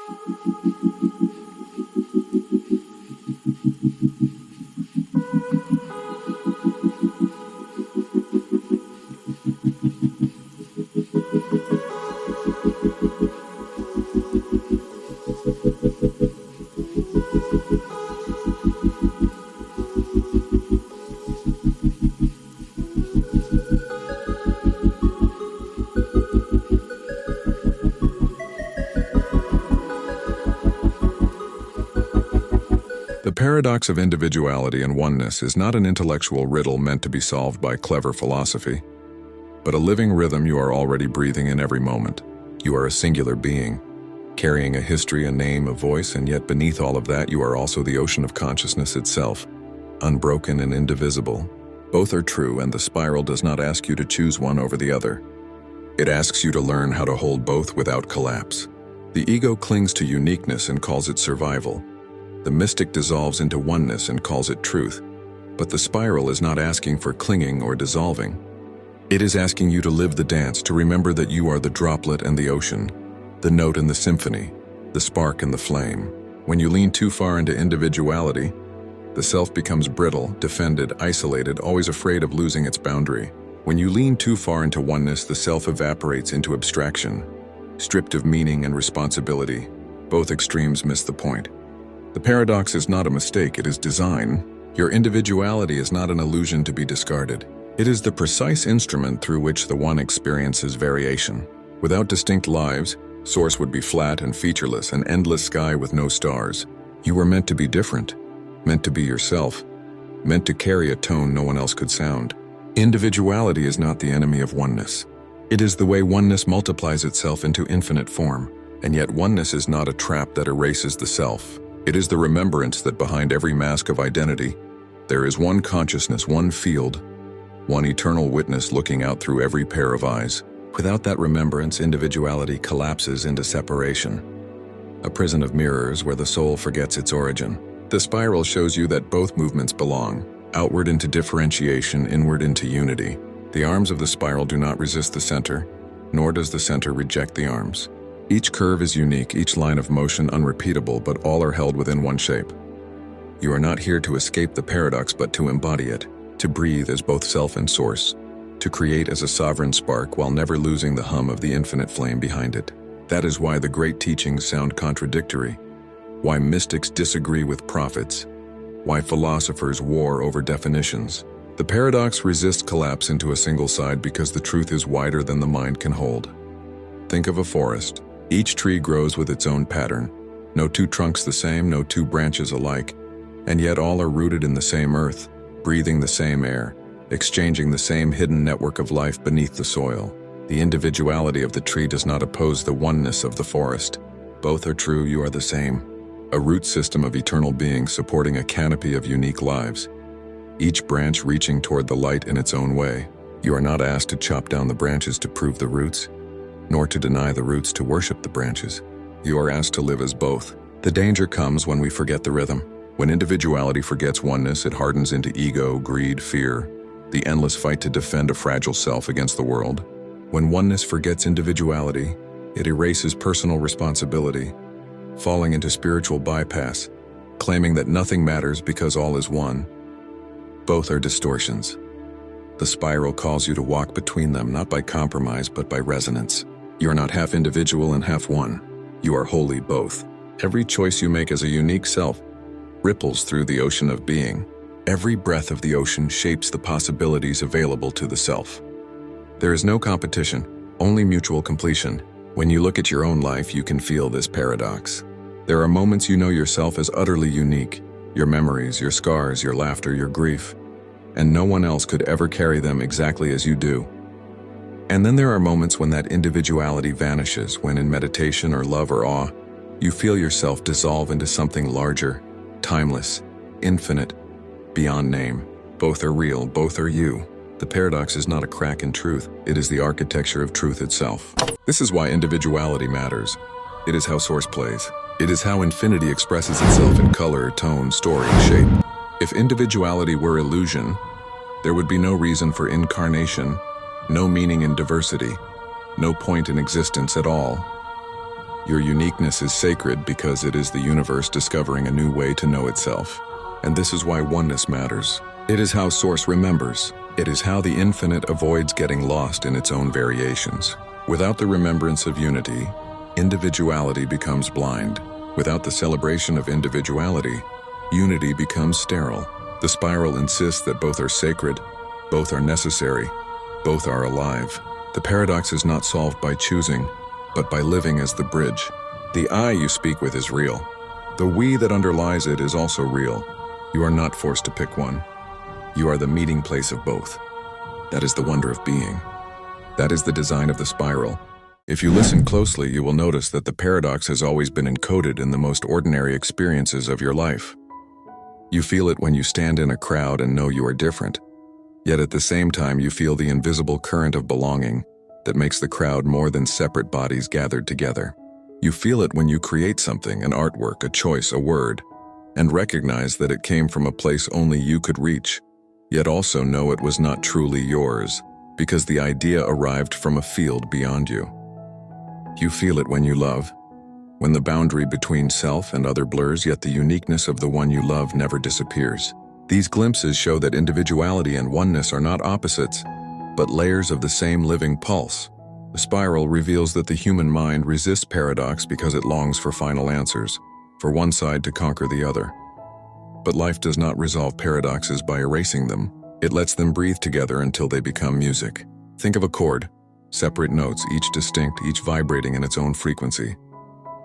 The paradox of individuality and oneness is not an intellectual riddle meant to be solved by clever philosophy, but a living rhythm you are already breathing in every moment. You are a singular being, carrying a history, a name, a voice, and yet beneath all of that you are also the ocean of consciousness itself, unbroken and indivisible. Both are true, and the spiral does not ask you to choose one over the other. It asks you to learn how to hold both without collapse. The ego clings to uniqueness and calls it survival. The mystic dissolves into oneness and calls it truth. But the spiral is not asking for clinging or dissolving. It is asking you to live the dance, to remember that you are the droplet and the ocean, the note and the symphony, the spark and the flame. When you lean too far into individuality, the self becomes brittle, defended, isolated, always afraid of losing its boundary. When you lean too far into oneness, the self evaporates into abstraction, stripped of meaning and responsibility. Both extremes miss the point. The paradox is not a mistake, it is design. Your individuality is not an illusion to be discarded. It is the precise instrument through which the one experiences variation. Without distinct lives, Source would be flat and featureless, an endless sky with no stars. You were meant to be different, meant to be yourself, meant to carry a tone no one else could sound. Individuality is not the enemy of oneness. It is the way oneness multiplies itself into infinite form. And yet oneness is not a trap that erases the self. It is the remembrance that behind every mask of identity, there is one consciousness, one field, one eternal witness looking out through every pair of eyes. Without that remembrance, individuality collapses into separation, a prison of mirrors where the soul forgets its origin. The spiral shows you that both movements belong, outward into differentiation, inward into unity. The arms of the spiral do not resist the center, nor does the center reject the arms. Each curve is unique, each line of motion unrepeatable, but all are held within one shape. You are not here to escape the paradox, but to embody it, to breathe as both self and source, to create as a sovereign spark while never losing the hum of the infinite flame behind it. That is why the great teachings sound contradictory, why mystics disagree with prophets, why philosophers war over definitions. The paradox resists collapse into a single side because the truth is wider than the mind can hold. Think of a forest. Each tree grows with its own pattern. No two trunks the same, no two branches alike, and yet all are rooted in the same earth, breathing the same air, exchanging the same hidden network of life beneath the soil. The individuality of the tree does not oppose the oneness of the forest. Both are true, you are the same. A root system of eternal beings supporting a canopy of unique lives, each branch reaching toward the light in its own way. You are not asked to chop down the branches to prove the roots, nor to deny the roots to worship the branches. You are asked to live as both. The danger comes when we forget the rhythm. When individuality forgets oneness, it hardens into ego, greed, fear, the endless fight to defend a fragile self against the world. When oneness forgets individuality, it erases personal responsibility, falling into spiritual bypass, claiming that nothing matters because all is one. Both are distortions. The spiral calls you to walk between them, not by compromise, but by resonance. You are not half individual and half one. You are wholly both. Every choice you make as a unique self ripples through the ocean of being. Every breath of the ocean shapes the possibilities available to the self. There is no competition, only mutual completion. When you look at your own life, you can feel this paradox. There are moments you know yourself as utterly unique, your memories, your scars, your laughter, your grief, and no one else could ever carry them exactly as you do. And then there are moments when that individuality vanishes, when in meditation or love or awe, you feel yourself dissolve into something larger, timeless, infinite, beyond name. Both are real, both are you. The paradox is not a crack in truth, it is the architecture of truth itself. This is why individuality matters. It is how source plays. It is how infinity expresses itself in color, tone, story, and shape. If individuality were illusion, there would be no reason for incarnation, no meaning in diversity, no point in existence at all. Your uniqueness is sacred because it is the universe discovering a new way to know itself. And this is why oneness matters. It is how Source remembers. It is how the infinite avoids getting lost in its own variations. Without the remembrance of unity, individuality becomes blind. Without the celebration of individuality, unity becomes sterile. The spiral insists that both are sacred, both are necessary, both are alive. The paradox is not solved by choosing, but by living as the bridge. The I you speak with is real. The we that underlies it is also real. You are not forced to pick one. You are the meeting place of both. That is the wonder of being. That is the design of the spiral. If you listen closely, you will notice that the paradox has always been encoded in the most ordinary experiences of your life. You feel it when you stand in a crowd and know you are different. Yet at the same time, you feel the invisible current of belonging that makes the crowd more than separate bodies gathered together. You feel it when you create something, an artwork, a choice, a word, and recognize that it came from a place only you could reach, yet also know it was not truly yours, because the idea arrived from a field beyond you. You feel it when you love, when the boundary between self and other blurs, yet the uniqueness of the one you love never disappears. These glimpses show that individuality and oneness are not opposites, but layers of the same living pulse. The spiral reveals that the human mind resists paradox because it longs for final answers, for one side to conquer the other. But life does not resolve paradoxes by erasing them. It lets them breathe together until they become music. Think of a chord, separate notes, each distinct, each vibrating in its own frequency.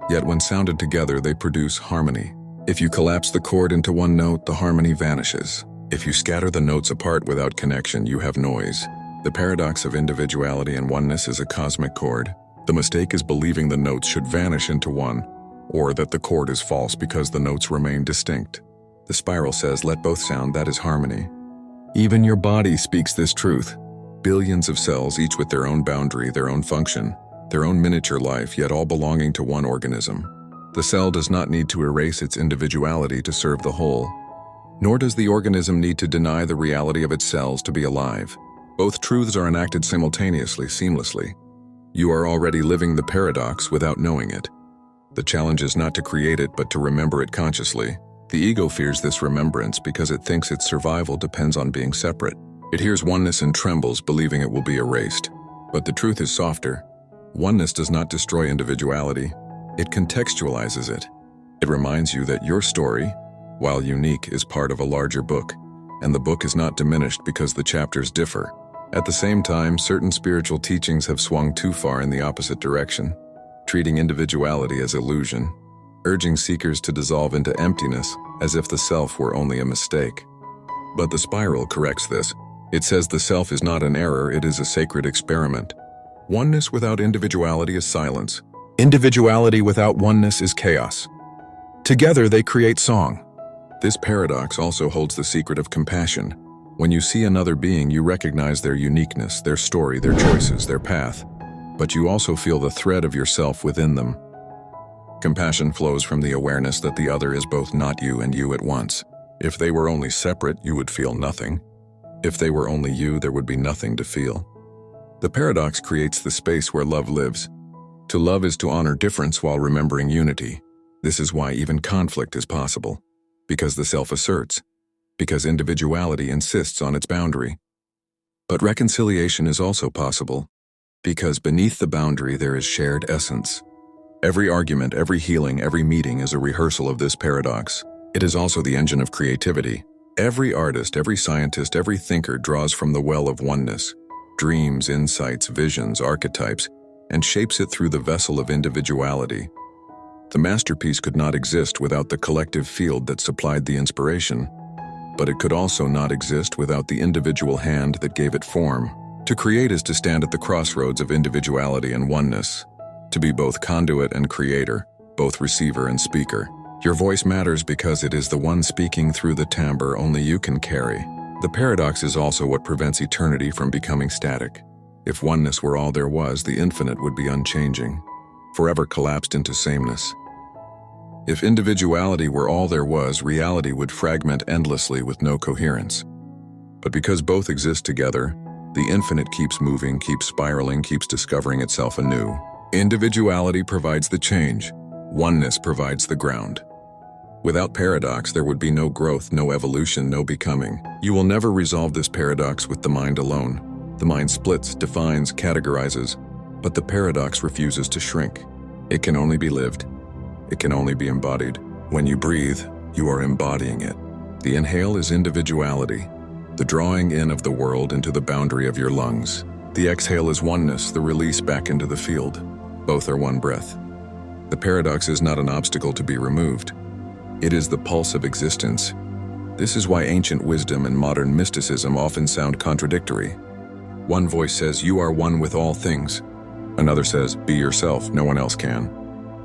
Yet when sounded together, they produce harmony. If you collapse the chord into one note, the harmony vanishes. If you scatter the notes apart without connection, you have noise. The paradox of individuality and oneness is a cosmic chord. The mistake is believing the notes should vanish into one, or that the chord is false because the notes remain distinct. The spiral says, let both sound, that is harmony. Even your body speaks this truth. Billions of cells, each with their own boundary, their own function, their own miniature life, yet all belonging to one organism. The cell does not need to erase its individuality to serve the whole, nor does the organism need to deny the reality of its cells to be alive. Both truths are enacted simultaneously, seamlessly. You are already living the paradox without knowing it. The challenge is not to create it, but to remember it consciously. The ego fears this remembrance because it thinks its survival depends on being separate. It hears oneness and trembles, believing it will be erased. But the truth is softer. Oneness does not destroy individuality. It contextualizes it. It reminds you that your story, while unique, is part of a larger book, and the book is not diminished because the chapters differ. At the same time, certain spiritual teachings have swung too far in the opposite direction, treating individuality as illusion, urging seekers to dissolve into emptiness as if the self were only a mistake. But the spiral corrects this. It says the self is not an error, it is a sacred experiment. Oneness without individuality is silence. Individuality without oneness is chaos. Together they create song. This paradox also holds the secret of compassion. When you see another being, you recognize their uniqueness, their story, their choices, their path, but you also feel the thread of yourself within them. Compassion flows from the awareness that the other is both not you and you at once. If they were only separate, you would feel nothing. If they were only you, there would be nothing to feel. The paradox creates the space where love lives. To love is to honor difference while remembering unity. This is why even conflict is possible. Because the self asserts. Because individuality insists on its boundary. But reconciliation is also possible. Because beneath the boundary there is shared essence. Every argument, every healing, every meeting is a rehearsal of this paradox. It is also the engine of creativity. Every artist, every scientist, every thinker draws from the well of oneness, dreams, insights, visions, archetypes, and shapes it through the vessel of individuality. The masterpiece could not exist without the collective field that supplied the inspiration, but it could also not exist without the individual hand that gave it form. To create is to stand at the crossroads of individuality and oneness, to be both conduit and creator, both receiver and speaker. Your voice matters because it is the one speaking through the timbre only you can carry. The paradox is also what prevents eternity from becoming static. If oneness were all there was, the infinite would be unchanging, forever collapsed into sameness. If individuality were all there was, reality would fragment endlessly with no coherence. But because both exist together, the infinite keeps moving, keeps spiraling, keeps discovering itself anew. Individuality provides the change. Oneness provides the ground. Without paradox, there would be no growth, no evolution, no becoming. You will never resolve this paradox with the mind alone. The mind splits, defines, categorizes, but the paradox refuses to shrink. It can only be lived. It can only be embodied. When you breathe, you are embodying it. The inhale is individuality, the drawing in of the world into the boundary of your lungs. The exhale is oneness, the release back into the field. Both are one breath. The paradox is not an obstacle to be removed. It is the pulse of existence. This is why ancient wisdom and modern mysticism often sound contradictory. One voice says, "You are one with all things." Another says, "Be yourself, no one else can."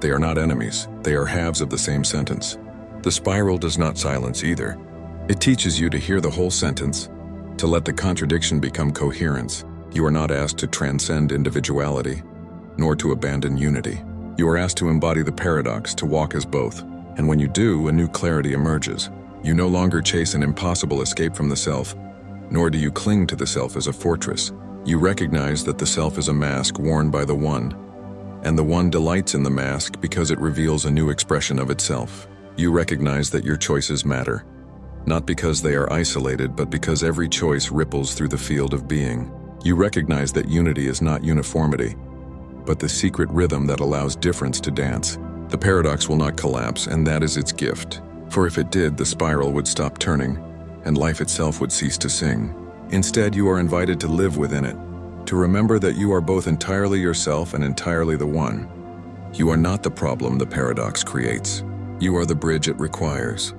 They are not enemies. They are halves of the same sentence. The spiral does not silence either. It teaches you to hear the whole sentence, to let the contradiction become coherence. You are not asked to transcend individuality, nor to abandon unity. You are asked to embody the paradox, to walk as both. And when you do, a new clarity emerges. You no longer chase an impossible escape from the self, nor do you cling to the self as a fortress. You recognize that the self is a mask worn by the One, and the One delights in the mask because it reveals a new expression of itself. You recognize that your choices matter, not because they are isolated, but because every choice ripples through the field of being. You recognize that unity is not uniformity, but the secret rhythm that allows difference to dance. The paradox will not collapse, and that is its gift. For if it did, the spiral would stop turning, and life itself would cease to sing. Instead, you are invited to live within it, to remember that you are both entirely yourself and entirely the One. You are not the problem the paradox creates. You are the bridge it requires.